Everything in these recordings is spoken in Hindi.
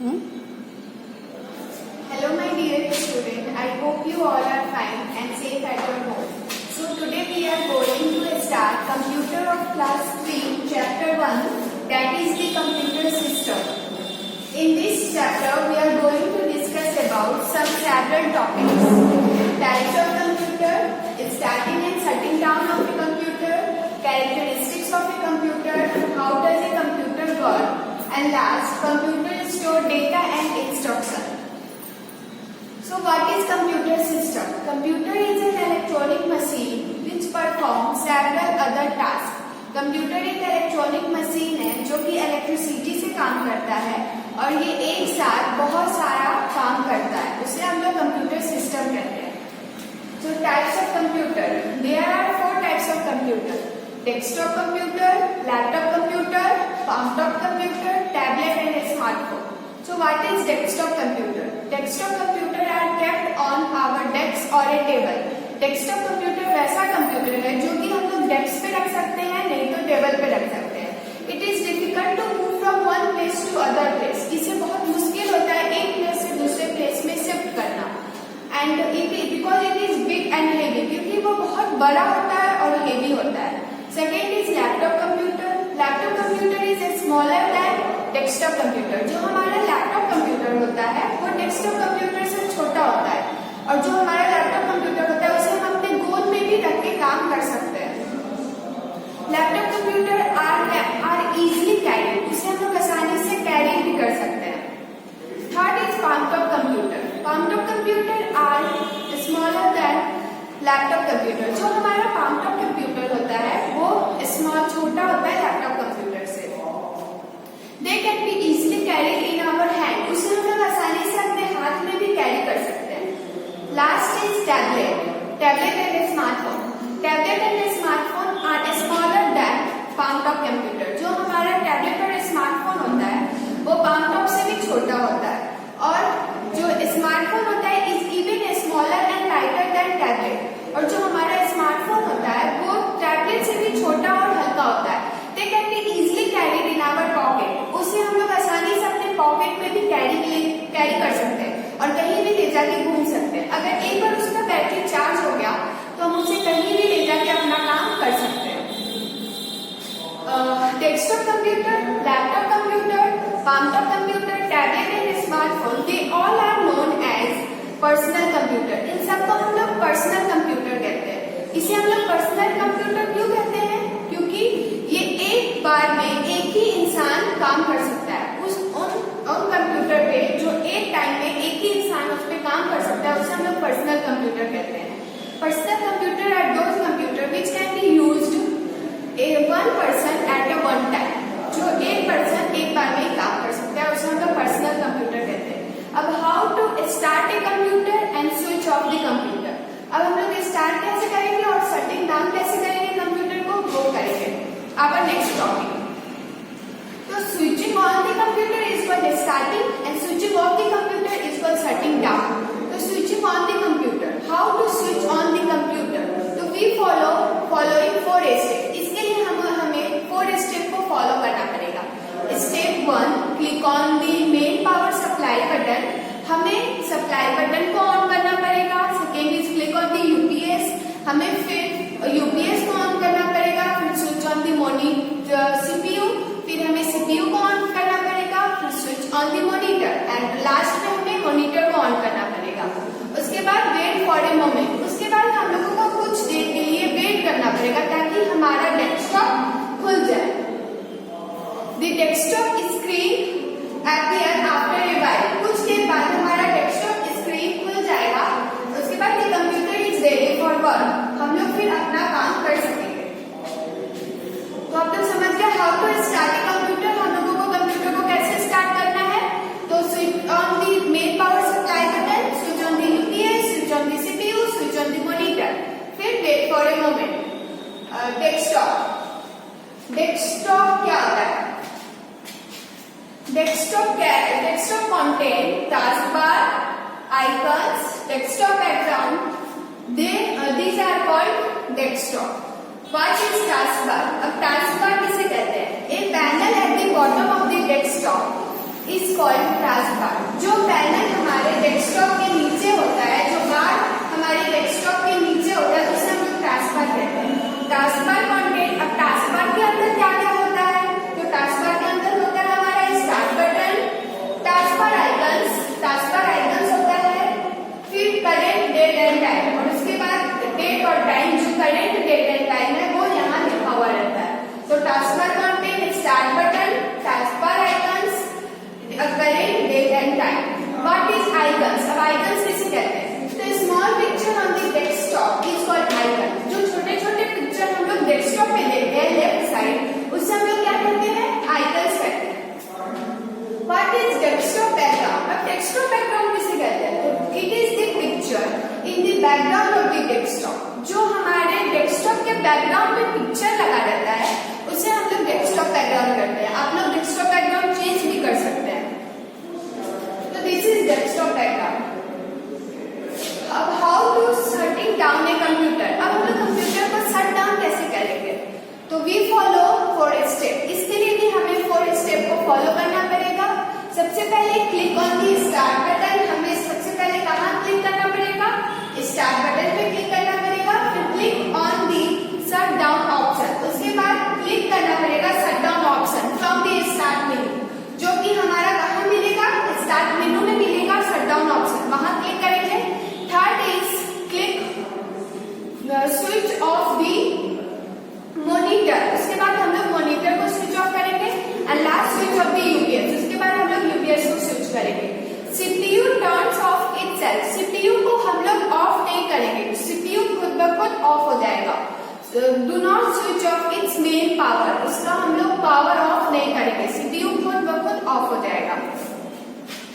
Hello my dear student, I hope you all are fine and safe at your home. So today we are going to start Computer of Class 3 Chapter 1, that is the Computer System. In this chapter we are going to discuss about some several topics. Types of computer, starting and shutting down of a computer, characteristics of a computer, how does a computer work, and last, computer store data and instruction. So what is computer system? Computer is an electronic machine which performs several other tasks. Computer एक इलेक्ट्रॉनिक मशीन है जो कि इलेक्ट्रिसिटी से काम करता है और ये एक साथ बहुत सारा काम करता है, उसे हम लोग कंप्यूटर सिस्टम कहते हैं. So types of computer, there are 4 types of computer: desktop computer, laptop computer, palm-top computer, tablet and smartphone. So what is desktop computer? Desktop computer are kept on our desk or a table. Desktop computer वैसा कंप्यूटर है जो कि हम लोग डेस्क पे रख सकते हैं, नहीं तो टेबल पे रख सकते हैं. It is difficult to move from one place to other place. इसे बहुत मुश्किल होता है एक प्लेस से दूसरे प्लेस में शिफ्ट करना. And because it is big and heavy, क्योंकि वो बहुत बड़ा होता है और हेवी होता है. Second is laptop computer. Laptop computer is smaller than desktop computer. जो हमारा लैपटॉप कंप्यूटर होता है वो डेस्कटॉप कंप्यूटर से छोटा होता है, और जो हमारा लैपटॉप कंप्यूटर होता है उसे हम अपने गोद में भी रख के काम कर सकते हैं. Laptop computer are easily carry, उसे हम लोग आसानी से कैरी भी कर सकते हैं. Third is palm-top computer. palm-top computer are smaller than laptop computer. जो हमारा palm-top कंप्यूटर होता है वो स्मॉल छोटा होता है लैपटॉप कंप्यूटर से. They can be easily carried in our hand, उसे हम लोग आसानी से अपने हाथ में भी कैरी कर सकते हैं. Last is tablet. Tablet and smartphone. Tablet and smartphone are smaller than palm-top computer. जो हमारा टैबलेट और स्मार्टफोन होता है वो palm-top से भी छोटा होता है, और जो स्मार्टफोन होता है is even smaller and lighter than tablet. और जो हमारा स्मार्टफोन होता है वो टैबलेट से भी छोटा और हल्का होता है. They can be easily carried in our pocket. उसे हम लोग आसानी से अपने पॉकेट में भी कैरी कर सकते हैं और कहीं भी ले जाके घूम सकते हैं. अगर एक बार उसका बैटरी चार्ज हो गया तो हम उसे कहीं भी ले जाके अपना काम कर सकते हैं. Desktop computer, laptop computer, palm-top computer, tablet and smartphone, they all are known as personal computer. इन सबको हम लोग पर्सनल कंप्यूटर कहते हैं. इसे हम लोग पर्सनल कंप्यूटर क्यों कहते हैं? क्योंकि ये एक बार में एक ही इंसान काम कर सकता है. उन कंप्यूटर पे जो एक टाइम में एक ही इंसान उस पे काम कर सकता है उसे हम लोग पर्सनल कंप्यूटर कहते हैं. Personal computer are those computer which can be used one person at a one time. जो एक पर्सन एक बार में काम कर सकता है उसे हम लोग पर्सनल कंप्यूटर कहते हैं. अब how to start a computer and switch off the computer. अब हम लोग स्टार्ट कैसे करेंगे और शटिंग डाउन कैसे करेंगे कंप्यूटर को, वो करेंगे. Our next topic. So switching on the computer is called starting and switching off the computer is called shutting down. So switching on the computer. How to switch on the computer? So we follow following 4 steps. इसके लिए हमें 4 step को follow करना पड़ेगा. Step 1, click on the main power supply button. हमें supply button को on करना पड़ेगा. Second is click on the UPS. हमें फिर UPS को on करना पड़ेगा. फिर switch on the monitor CPU. फिर हमें CPU को ऑन करना पड़ेगा. फिर switch on the monitor and last में हमें मॉनिटर को ऑन करना पड़ेगा. उसके बाद वेट फॉर ए मोमेंट. उसके बाद हम लोगों को कुछ देर के लिए वेट करना पड़ेगा ताकि हमारा डेस्कटॉप खुल जाए. The desktop screen appear after a while. कुछ देर बाद हमारा डेस्कटॉप स्क्रीन खुल जाएगा. उसके बाद the computer is ready for work. हम लोग फिर अपना काम कर सकेंगे. तो आप लोग समझ गए how to start a computer. हम लोगों को कंप्यूटर को कैसे स्टार्ट करना है. तो switch on the main power supply button, switch on the UPS, switch on the CPU, switch on the monitor. फिर wait for a moment. Desktop. Desktop क्या होता है? Desktop contain taskbar, icons, desktop background. These are called desktop. What is taskbar? अब taskbar किसे कहते हैं? A panel at the bottom of the desktop is called taskbar. जो पैनल हमारे डेस्कटॉप के नीचे होता है, जो बार हमारे डेस्कटॉप के नीचे होता है, उसे हम लोग टास्कबार कहते हैं। टास्कबार कंटेंट, अब टास्कबार के अंदर क्या क्या होता है? तो टास्कबार के अंदर होता है हमारा स्टार्ट बटन, टास्कबार आइकन्स होता है, फिर करेंट डेट एंड टाइम, और उसके बाद डेट और टाइम, जो करेंट डेट एंड टाइम है वो यहाँ लिखा हुआ रहता है। तो taskbar content start button, taskbar icons, current date and time. What is icons? अब आइकन्स किसे कहते हैं? तो small picture on the desktop is called icon. जो छोटे छोटे पिक्चर हम लोग डेस्कटॉप पे देखते हैं लेफ्ट साइड, उससे हम लोग क्या कहते हैं? आइकन्स कहते हैं। What is desktop background? अब डेस्कटॉप बैकग्राउंड किसे कहते हैं? तो it is the picture in the background of the desktop. जो हमारे डेस्कटॉप के बैकग्राउंड में पिक्चर लगा रहता है उसे हम लोग डेस्कटॉप बैकग्राउंड करते हैं। आप लोग डेस्कटॉप बैकग्राउंड चेंज भी कर सकते हैं। तो दिस इज डेस्कटॉप बैकग्राउंड। अब how to shutting down a computer? अब हम लोग कंप्यूटर को शट डाउन कैसे करेंगे? तो वी फॉलो 4 स्टेप। इसके लिए भी हमें 4 स्टेप को फॉलो करना पड़ेगा। सबसे पहले click on the start button. हमें सबसे पहले कहाँ क्लिक करना पड़ेगा? स्टार्ट बटन पे क्लिक करना पड़ेगा। फिर click on the shut down option. उसके बाद क्लिक करना पड़ेगा shut down option from the start menu, जो कि हमारा कहाँ मिलेगा? स्टार्ट मेनू में मिलेगा शट डाउन ऑप्शन, वहां क्लिक करेंगे। Third is click switch of the monitor. उसके बाद हम लोग मॉनिटर को स्विच ऑफ करेंगे। And last switch of the UPS. उसके बाद हम लोग यूपीएस को स्विच करेंगे। CPU turns of itself. CPU को हम लोग ऑफ नहीं करेंगे, सीपीयू खुद ब खुद ऑफ हो जाएगा। Do not switch of its main power. उसका हम लोग पावर ऑफ नहीं करेंगे, सीपीयू खुद ब खुद ऑफ हो जाएगा।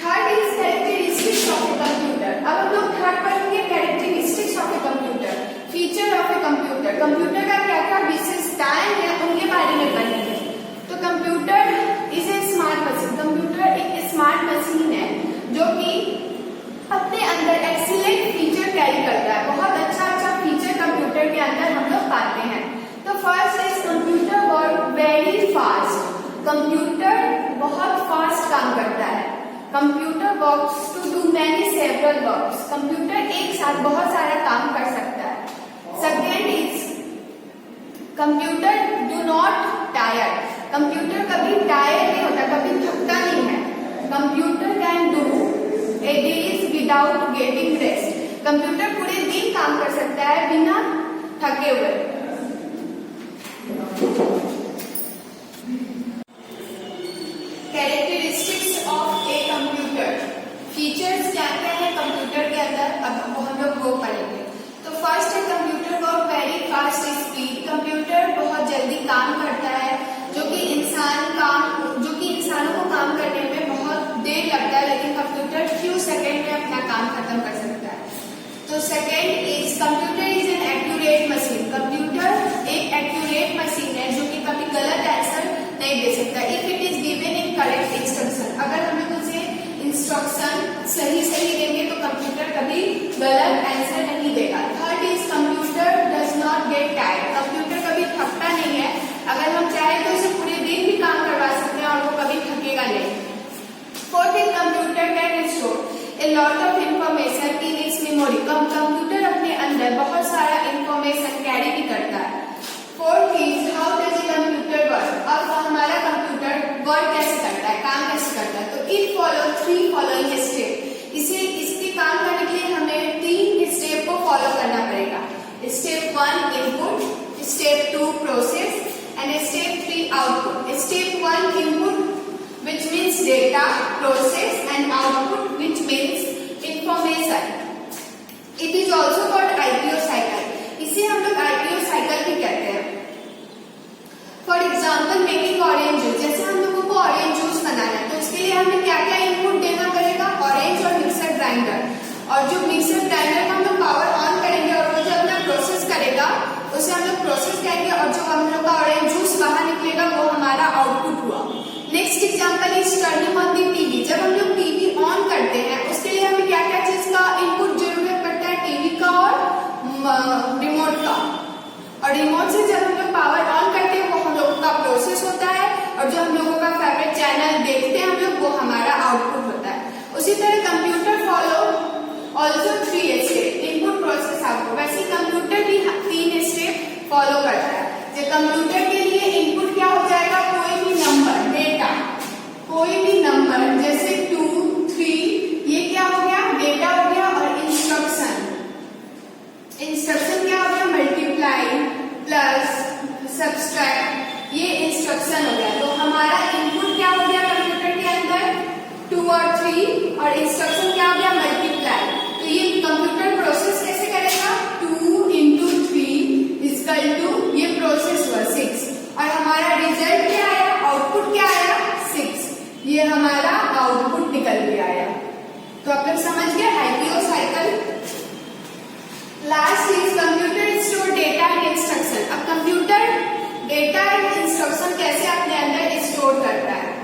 Third is characteristics of a computer. अब हम लोग थर्ड पढ़ेंगे characteristics of a computer, feature of a computer. Computer का क्या क्या विशेषताएं हैं उनके बारे में पढ़ेंगे। तो computer is a smart machine. Computer एक स्मार्ट मशीन है जो कि अपने अंदर एक्सीलेंट फीचर कैरी करता है। बहुत अच्छा फीचर कंप्यूटर के अंदर हम लोग पाते हैं। तो first is computer work very fast. Computer बहुत फास्ट काम करता है। Computer works to do many several works. Computer एक साथ बहुत सारा काम कर सकता है। Second is computer do not tire. Computer कभी टायर नहीं होता, कभी थकता नहीं है। Computer can do a days without getting rest. Computer पूरे दिन काम कर सकता है बिना थके हुए। Characteristics of a computer, features क्या क्या है कंप्यूटर के अंदर, अब हम लोग वो पढ़ेंगे। तो फर्स्ट है computer work very fast speed. Computer बहुत जल्दी काम करता है, जो कि इंसानों को काम करने में बहुत देर लगता है, लेकिन कंप्यूटर फ्यू सेकेंड में अपना काम खत्म कर सकता है। तो second is computer is an accurate machine. Computer एक एक्यूरेट मशीन है जो कि कभी गलत आंसर नहीं दे सकता। If it is given in correct instruction, अगर हम लोग उसे इंस्ट्रक्शन सही देंगे तो कंप्यूटर कभी गलत आंसर नहीं देगा। Third is computer does not get tired. Computer कभी थकता नहीं है, अगर हम चाहे तो उसे पूरे दिन भी काम करवा सकते हैं और वो कभी थकेगा नहीं। Fourth is computer can store a lot of information in its memory. Computer अपने अंदर बहुत सारा इंफॉर्मेशन कैरी भी करता है। Fourth is how does a computer work. अब हमारा कंप्यूटर वर्क कैसे करता है, काम कैसे करता है? तो इट फॉलो 3 फॉलोइंग स्टेप। इसके काम करने के लिए हमें 3 स्टेप को फॉलो करना पड़ेगा। Step 1 input, step 2 process and step 3 output. Step 1 input which means data, process and output which means information. It is also called IPO cycle. इसे हम लोग IPO cycle भी कहते हैं। For example making orange juice, जैसे हम लोगों को ऑरेंज जूस बनाना है तो इसके लिए हमें क्या क्या इनपुट देना पड़ेगा? ऑरेंज और मिक्सर ग्राइंडर। और जो मिक्सर ग्राइंडर को हम लोग पावर ऑन करेंगे और वो जो अपना प्रोसेस करेगा उसे हम लोग प्रोसेस करेंगे और जो हम लोग का ऑरेंज जूस बाहर निकलेगा वो हमारा आउटपुट हुआ। Next example is turning on the TV. जब हम लोग टीवी ऑन करते हैं उसके लिए हमें क्या क्या चीज का इनपुट जरूरत पड़ता है? टीवी का और रिमोट का। और रिमोट से जब हम लोग पावर ऑन करते हैं वो हम लोगों का प्रोसेस होता है और जो हम लोगों का फेवरेट चैनल देखते हैं हम लोग वो हमारा 3 और इंस्ट्रक्शन क्या हो गया मल्टीप्लाई। तो ये कंप्यूटर प्रोसेस कैसे करेगा 2 into 3 इक्वल टू ये प्रोसेस हुआ 6 और हमारा रिजल्ट क्या आया आउटपुट क्या आया 6। ये हमारा आउटपुट निकल के आया। तो आप लोग समझ गए IPO cycle. Last is computer store data and instruction. अब कंप्यूटर डेटा एंड इंस्ट्रक्शन कैसे अपने अंदर स्टोर करता है।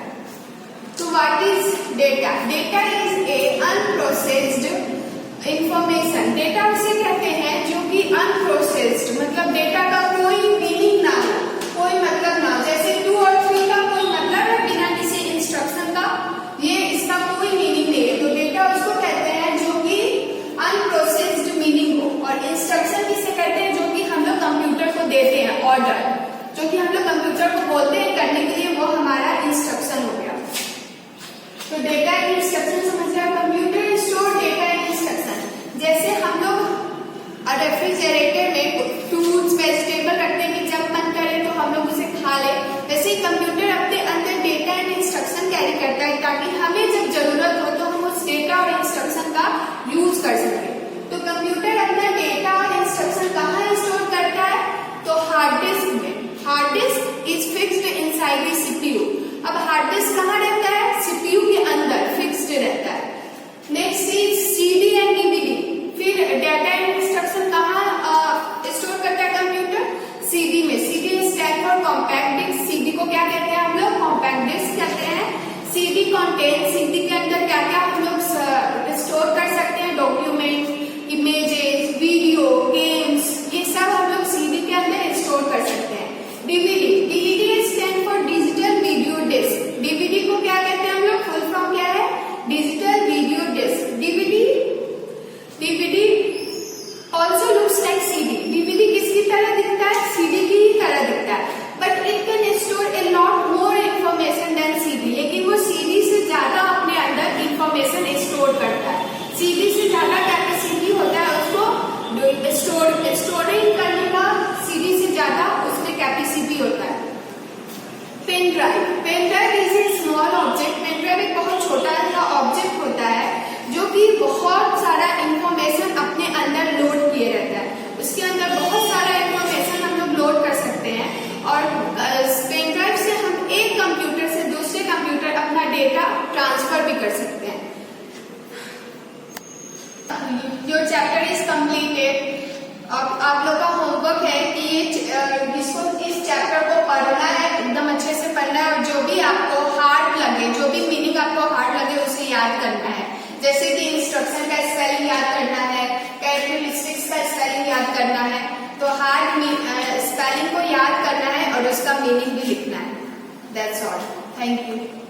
तो what is data. Data is a unprocessed information. Data उसे कहते हैं जो कि अनप्रोसेस्ड मतलब डेटा का कोई मीनिंग ना हो, कोई मतलब ना हो। जैसे 2 और 3 का कोई मतलब है बिना किसी इंस्ट्रक्शन का, ये इसका कोई मीनिंग नहीं है। तो डेटा उसको कहते हैं जो कि अनप्रोसेस्ड मीनिंग हो। और इंस्ट्रक्शन किसे कहते हैं जो कि हम लोग कंप्यूटर को देते हैं ऑर्डर, जो कि हम लोग कंप्यूटर को बोलते हैं करने के लिए, वो हमारा इंस्ट्रक्शन हो गया। तो डेटा एंड इंस्ट्रक्शन समझ रहे हो। Computer store data and instruction. जैसे हम लोग रेफ्रिजरेटर में फ्रूट्स वेजिटेबल रखते हैं कि जब मन करे तो हम लोग उसे खा ले, वैसे ही कंप्यूटर अपने अंदर डेटा एंड इंस्ट्रक्शन कैरी करता है ताकि हमें जब जरूरत हो तो हम उस डेटा और इंस्ट्रक्शन का यूज कर सकें। तो कंप्यूटर अपना डेटा और इंस्ट्रक्शन कहाँ स्टोर करता है तो हार्ड डिस्क में। Hard disk is fixed inside the CPU. अब हार्ड डिस्क कहाँ रहता है सीपीयू के अंदर फिक्स्ड रहता है। Next is CD and DVD. फिर डेटा एंड इंस्ट्रक्शन कहाँ स्टोर करता है कंप्यूटर सीडी में। CD stand for compact disc. CD को क्या कहते हैं हम लोग कॉम्पैक्ट डिस्क कहते हैं। सीडी कंटेन सीडी के अंदर क्या क्या हम लोग स्टोर कर सकते हैं डॉक्यूमेंट इमेजेस वीडियो गेम्स, ये सब हम लोग सीडी के अंदर स्टोर कर सकते हैं। DVD. DVD stand for digital video disc. DVD को क्या कहते हैं हम लोग फुल फॉर्म क्या है digital video disc. DVD also looks like CD. DVD किसकी तरह दिखता है सीडी की ही तरह दिखता है but it can store a lot more information than CD. लेकिन वो सीडी से ज्यादा अपने अंदर इंफॉर्मेशन स्टोर करता है। सीडी से ज्यादा कैपेसिटी होता है उसको स्टोरिंग करने का, सीडी से ज्यादा उसमें कैपेसिटी होता है। Pen drive. Pen drive is a small object. Pen drive एक बहुत छोटा सा ऑब्जेक्ट होता है जो कि बहुत सारा इंफॉर्मेशन अपने अंदर लोड किए रहता है। उसके अंदर बहुत सारा इंफॉर्मेशन हम लोग लोड कर सकते हैं और पेन ड्राइव से हम एक कंप्यूटर से दूसरे कंप्यूटर अपना डेटा ट्रांसफर भी कर सकते हैं। Your chapter is completed. आप लोग का होमवर्क है कि ये इसको इस चैप्टर को पढ़ना है, एकदम अच्छे से पढ़ना है और जो भी आपको हार्ड लगे, जो भी मीनिंग आपको हार्ड लगे उसे याद करना है। जैसे कि इंस्ट्रक्शन का स्पेलिंग याद करना है, कैरेक्टरिस्टिक्स का स्पेलिंग याद करना है। तो हार्ड स्पेलिंग को याद करना है और उसका मीनिंग भी लिखना है। That's all. Thank you.